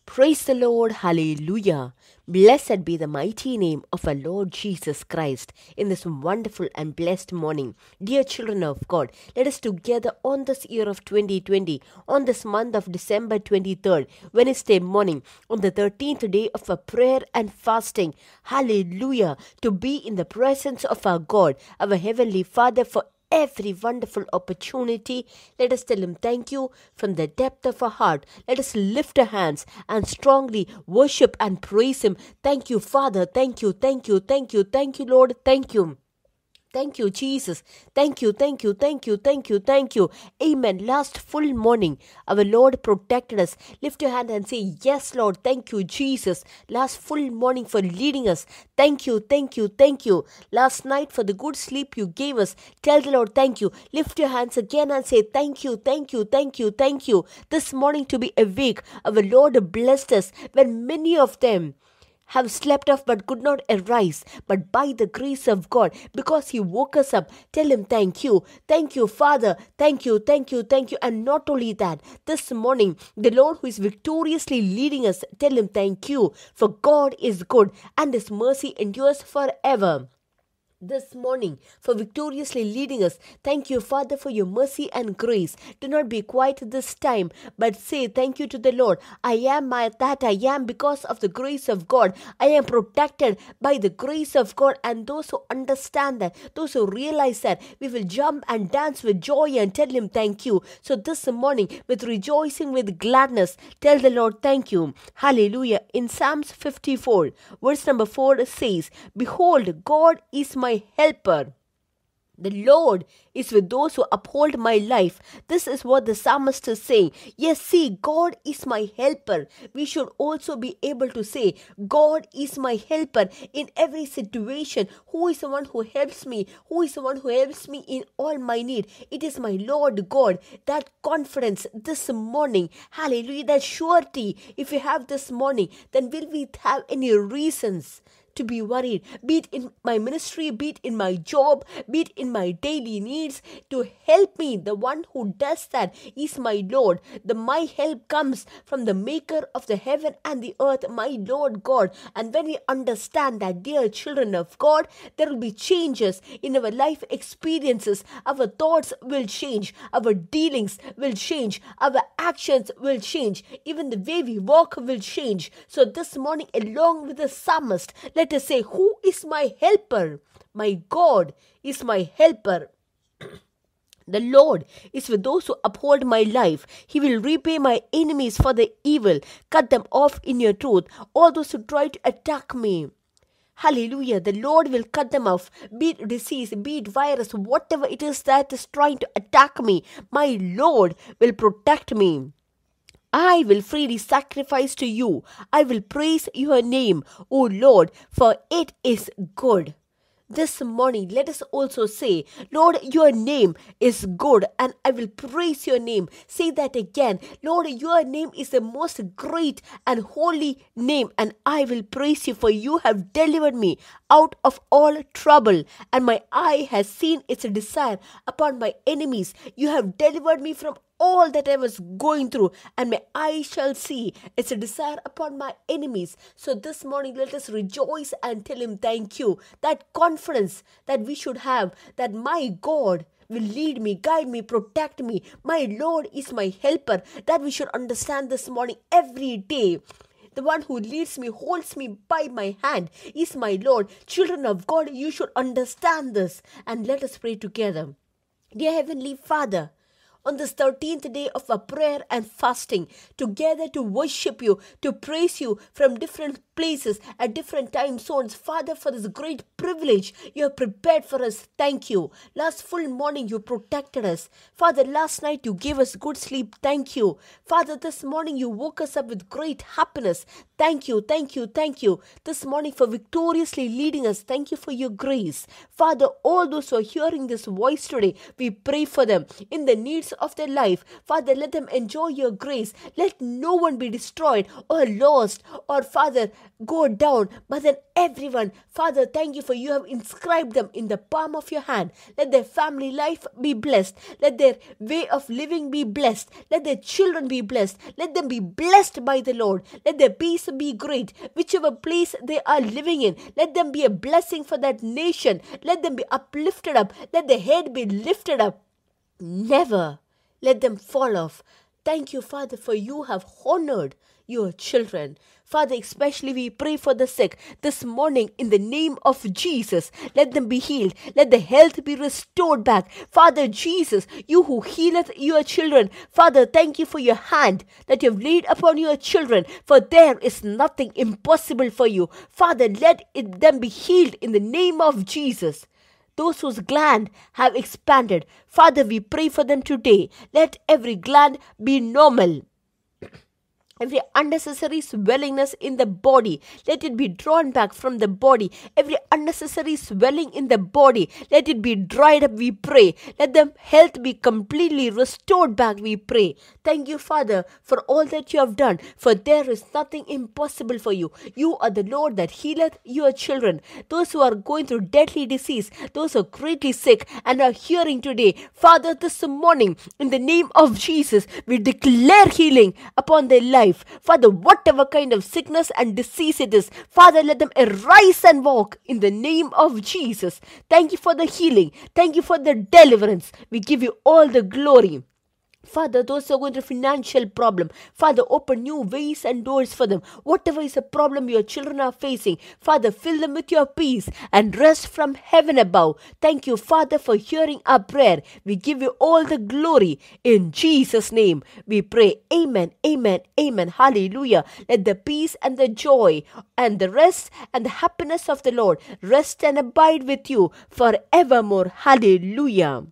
Praise the Lord, hallelujah. Blessed be the mighty name of our Lord Jesus Christ in this wonderful and blessed morning. Dear children of God, let us together on this year of 2020, on this month of December 23rd, Wednesday morning, on the 13th day of our prayer and fasting, hallelujah, to be in the presence of our God, our Heavenly Father, for every wonderful opportunity. Let us tell him thank you from the depth of our heart. Let us lift our hands and strongly worship and praise him. Thank you, Father. Thank you, thank you, thank you, thank you, Lord. Thank you. Thank you, Jesus. Thank you, thank you, thank you, thank you, thank you. Amen. Last full morning, our Lord protected us. Lift your hand and say, yes, Lord. Thank you, Jesus. Last full morning for leading us. Thank you, thank you, thank you. Last night for the good sleep you gave us. Tell the Lord, thank you. Lift your hands again and say, thank you, thank you, thank you, thank you. This morning to be awake, our Lord blessed us when many of them have slept off but could not arise, but by the grace of God, because he woke us up, tell him thank you, Father, thank you, thank you, thank you. And not only that, this morning, the Lord who is victoriously leading us, tell him thank you, for God is good and his mercy endures forever. This morning for victoriously leading us. Thank you, Father, for your mercy and grace. Do not be quiet this time, but say thank you to the Lord. I am that I am because of the grace of God. I am protected by the grace of God. And those who understand that, those who realize that, we will jump and dance with joy and tell him thank you. So this morning, with rejoicing, with gladness, tell the Lord thank you. Hallelujah. In Psalms 54, verse number 4 says, behold, God is my helper. The Lord is with those who uphold my life. This is what the psalmist is saying. Yes, see, God is my helper. We should also be able to say, God is my helper in every situation. Who is the one who helps me? Who is the one who helps me in all my need? It is my Lord God. That confidence this morning, hallelujah, that surety, if we have this morning, then will we have any reasons to be worried, be it in my ministry, be it in my job, be it in my daily needs, to help me? The one who does that is my Lord. My help comes from the maker of the heaven and the earth, my Lord God. And when we understand that, dear children of God, there will be changes in our life experiences. Our thoughts will change, our dealings will change, our actions will change, even the way we walk will change. So this morning, along with the psalmist, let us say, who is my helper? My God is my helper. The Lord is with those who uphold my life. He will repay my enemies for the evil. Cut them off in your truth. All those who try to attack me, hallelujah, the Lord will cut them off. Be it disease, be it virus, whatever it is that is trying to attack me, my Lord will protect me. I will freely sacrifice to you. I will praise your name, O Lord, for it is good. This morning, let us also say, Lord, your name is good and I will praise your name. Say that again. Lord, your name is the most great and holy name and I will praise you, for you have delivered me out of all trouble and my eye has seen its desire upon my enemies. You have delivered me from all that I was going through, and my eye shall see its a desire upon my enemies. So this morning, let us rejoice and tell him thank you. That confidence that we should have, that my God will lead me, guide me, protect me. My Lord is my helper. That we should understand this morning, every day. The one who leads me, holds me by my hand is my Lord. Children of God, you should understand this. And let us pray together. Dear Heavenly Father, on this 13th day of our prayer and fasting, together to worship you, to praise you from different places at different time zones. Father, for this great privilege you have prepared for us, thank you. Last full morning you protected us. Father, last night you gave us good sleep, thank you. Father, this morning you woke us up with great happiness. Thank you, thank you, thank you. This morning for victoriously leading us, thank you for your grace. Father, all those who are hearing this voice today, we pray for them in the needs of their life. Father, let them enjoy your grace. Let no one be destroyed or lost or, Father, go down, but then everyone, Father, thank you for you have inscribed them in the palm of your hand. Let their family life be blessed. Let their way of living be blessed. Let their children be blessed. Let them be blessed by the Lord. Let their peace be great. Whichever place they are living in, let them be a blessing for that nation. Let them be uplifted up. Let their head be lifted up. Never let them fall off. Thank you, Father, for you have honored your children. Father, especially we pray for the sick this morning in the name of Jesus. Let them be healed. Let the health be restored back. Father Jesus, you who healeth your children. Father, thank you for your hand that you have laid upon your children. For there is nothing impossible for you. Father, them be healed in the name of Jesus. Those whose gland have expanded, Father, we pray for them today. Let every gland be normal. Every unnecessary swellingness in the body, let it be drawn back from the body. Every unnecessary swelling in the body, let it be dried up, we pray. Let the health be completely restored back, we pray. Thank you, Father, for all that you have done, for there is nothing impossible for you. You are the Lord that healeth your children. Those who are going through deadly disease, those who are greatly sick and are hearing today, Father, this morning, in the name of Jesus, we declare healing upon their life. Father, whatever kind of sickness and disease it is, Father, let them arise and walk in the name of Jesus. Thank you for the healing. Thank you for the deliverance. We give you all the glory. Father, those who are going through financial problem, Father, open new ways and doors for them. Whatever is a problem your children are facing, Father, fill them with your peace and rest from heaven above. Thank you, Father, for hearing our prayer. We give you all the glory. In Jesus' name, we pray. Amen, amen, amen. Hallelujah. Let the peace and the joy and the rest and the happiness of the Lord rest and abide with you forevermore. Hallelujah.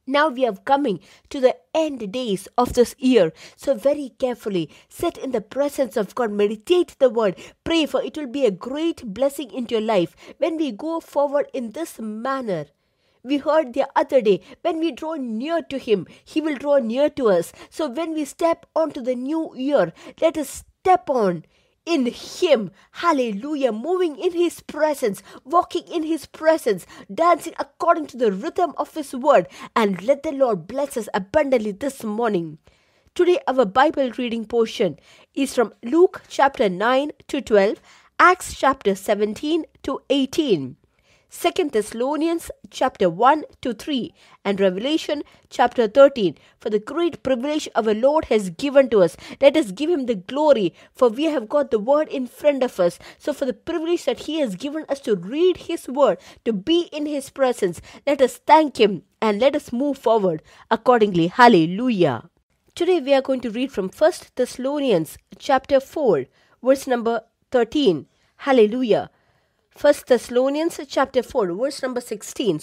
Now we are coming to the end days of this year. So very carefully sit in the presence of God. Meditate the word. Pray, for it will be a great blessing into your life. When we go forward in this manner, we heard the other day, when we draw near to Him, He will draw near to us. So when we step onto the new year, let us step on in Him. Hallelujah. Moving in His presence, walking in His presence, dancing according to the rhythm of His word. And let the Lord bless us abundantly this morning. Today our Bible reading portion is from Luke chapter 9 to 12, Acts chapter 17 to 18. 2 Thessalonians chapter 1 to 3 and Revelation chapter 13. For the great privilege our Lord has given to us, let us give Him the glory, for we have got the word in front of us. So for the privilege that He has given us to read His word, to be in His presence, let us thank Him and let us move forward accordingly. Hallelujah. Today we are going to read from 1 Thessalonians chapter 4 verse number 13. Hallelujah. 1 Thessalonians chapter 4 verse number 16.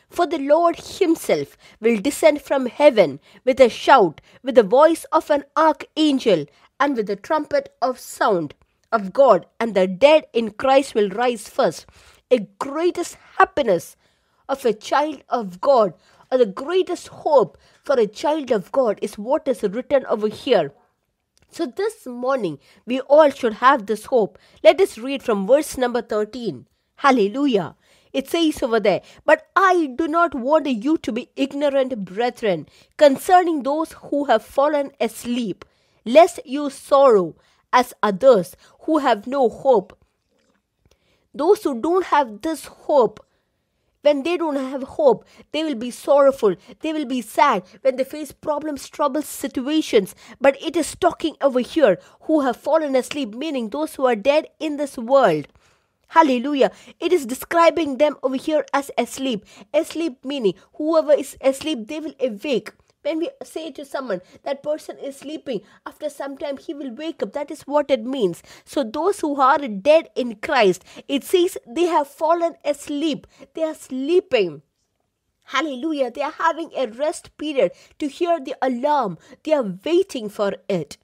For the Lord Himself will descend from heaven with a shout, with the voice of an archangel, and with the trumpet of sound of God, and the dead in Christ will rise first. A greatest happiness of a child of God, or the greatest hope for a child of God, is what is written over here. So this morning, we all should have this hope. Let us read from verse number 13. Hallelujah. It says over there, but I do not want you to be ignorant, brethren, concerning those who have fallen asleep, lest you sorrow as others who have no hope. Those who don't have this hope, when they don't have hope, they will be sorrowful. They will be sad when they face problems, troubles, situations. But it is talking over here who have fallen asleep, meaning those who are dead in this world. Hallelujah. It is describing them over here as asleep. Asleep meaning whoever is asleep, they will awake. When we say to someone, that person is sleeping, after some time he will wake up. That is what it means. So those who are dead in Christ, it says they have fallen asleep. They are sleeping. Hallelujah. They are having a rest period to hear the alarm. They are waiting for it.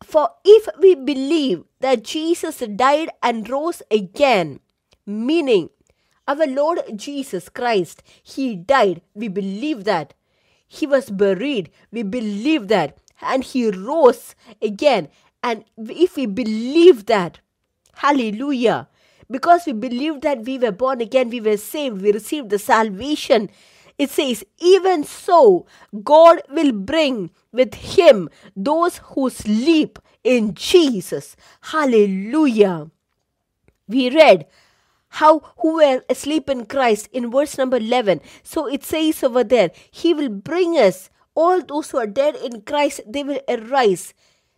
For if we believe that Jesus died and rose again, meaning our Lord Jesus Christ, He died, we believe that. He was buried, we believe that. And He rose again. And if we believe that, hallelujah, because we believe that we were born again, we were saved, we received the salvation, it says, even so, God will bring with him those who sleep in Jesus. Hallelujah. We read how who were asleep in Christ in verse number 11. So it says over there, he will bring us, all those who are dead in Christ, they will arise.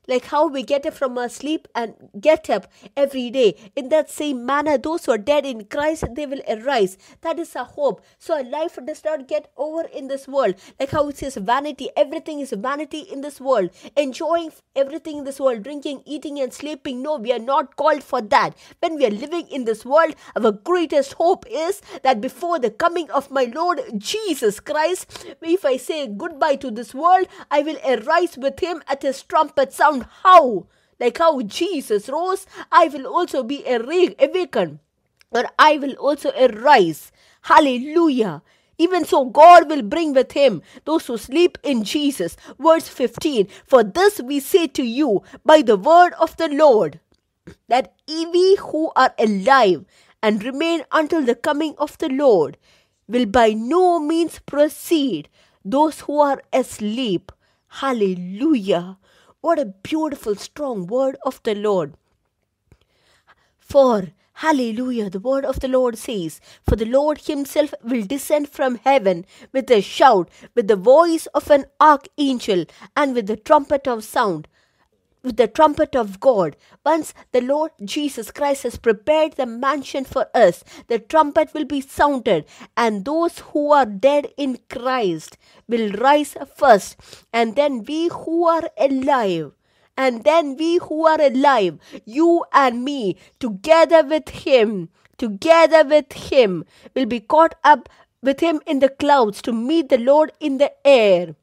Like how we get up from our sleep and get up every day. In that same manner, those who are dead in Christ, they will arise. That is our hope. So our life does not get over in this world. Like how it says vanity. Everything is vanity in this world. Enjoying everything in this world. Drinking, eating and sleeping. No, we are not called for that. When we are living in this world, our greatest hope is that before the coming of my Lord Jesus Christ, if I say goodbye to this world, I will arise with him at his trumpet sound. How? Like how Jesus rose, I will also be awakened, or I will also arise. Hallelujah. Even so, God will bring with him those who sleep in Jesus. Verse 15, for this we say to you by the word of the Lord, that we who are alive and remain until the coming of the Lord will by no means precede those who are asleep. Hallelujah. What a beautiful, strong word of the Lord. For, hallelujah, the word of the Lord says, for the Lord himself will descend from heaven with a shout, with the voice of an archangel, and with the trumpet of sound, with the trumpet of God. Once the Lord Jesus Christ has prepared the mansion for us, the trumpet will be sounded, and those who are dead in Christ will rise first, and then we who are alive, you and me, together with him, will be caught up with him in the clouds to meet the Lord in the air.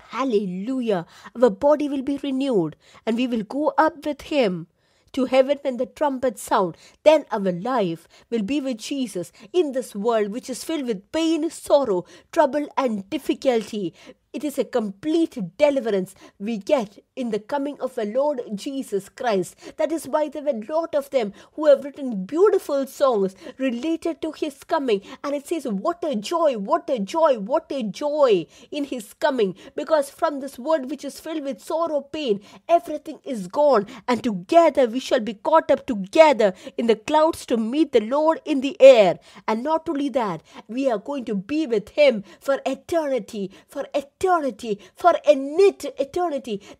Hallelujah. Our body will be renewed and we will go up with him to heaven when the trumpets sound. Then our life will be with Jesus in this world which is filled with pain, sorrow, trouble and difficulty. It is a complete deliverance we get in the coming of our Lord Jesus Christ. That is why there were a lot of them who have written beautiful songs related to his coming. And it says, what a joy, what a joy, what a joy in his coming. Because from this world which is filled with sorrow, pain, everything is gone. And together we shall be caught up together in the clouds to meet the Lord in the air. And not only that, we are going to be with him for eternity, for eternity.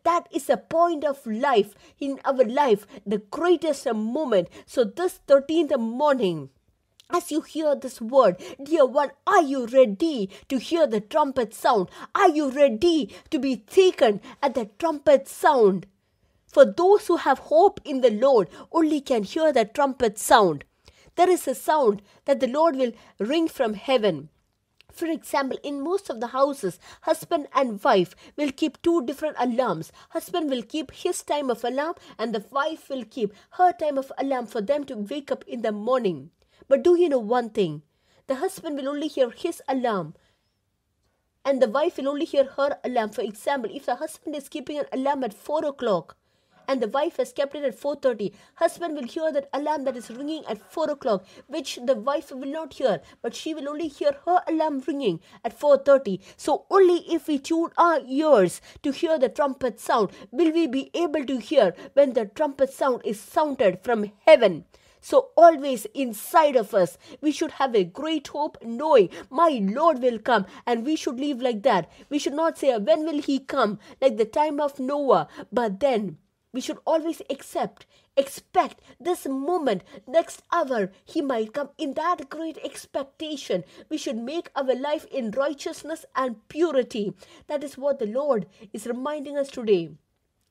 That is the point of life in our life, the greatest moment. So this 13th morning, as you hear this word, dear one, are you ready to hear the trumpet sound? Are you ready to be taken at the trumpet sound? For those who have hope in the Lord only can hear the trumpet sound. There is a sound that the Lord will ring from heaven. For example, in most of the houses, husband and wife will keep two different alarms. Husband will keep his time of alarm and the wife will keep her time of alarm for them to wake up in the morning. But do you know one thing? The husband will only hear his alarm and the wife will only hear her alarm. For example, if the husband is keeping an alarm at 4 o'clock, and the wife has kept it at 4:30. Husband will hear that alarm that is ringing at 4 o'clock, which the wife will not hear, but she will only hear her alarm ringing at 4:30. So only if we tune our ears to hear the trumpet sound, will we be able to hear when the trumpet sound is sounded from heaven. So always inside of us, we should have a great hope knowing my Lord will come, and we should live like that. We should not say, when will he come, like the time of Noah, but then we should always expect this moment, next hour, he might come. In that great expectation, we should make our life in righteousness and purity. That is what the Lord is reminding us today.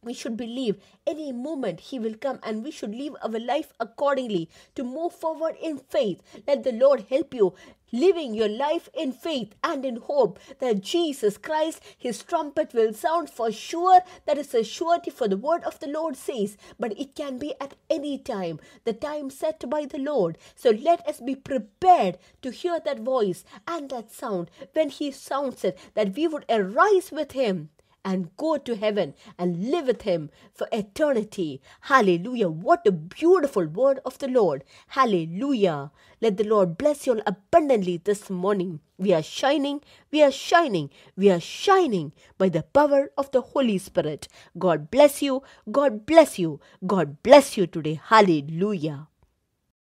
We should believe any moment he will come, and we should live our life accordingly to move forward in faith. Let the Lord help you living your life in faith and in hope that Jesus Christ, his trumpet will sound for sure. That is a surety, for the word of the Lord says, but it can be at any time, the time set by the Lord. So let us be prepared to hear that voice and that sound when he sounds it, that we would arise with him and go to heaven and live with Him for eternity. Hallelujah. What a beautiful word of the Lord. Hallelujah. Let the Lord bless you all abundantly this morning. We are shining, we are shining, we are shining by the power of the Holy Spirit. God bless you, God bless you, God bless you today. Hallelujah.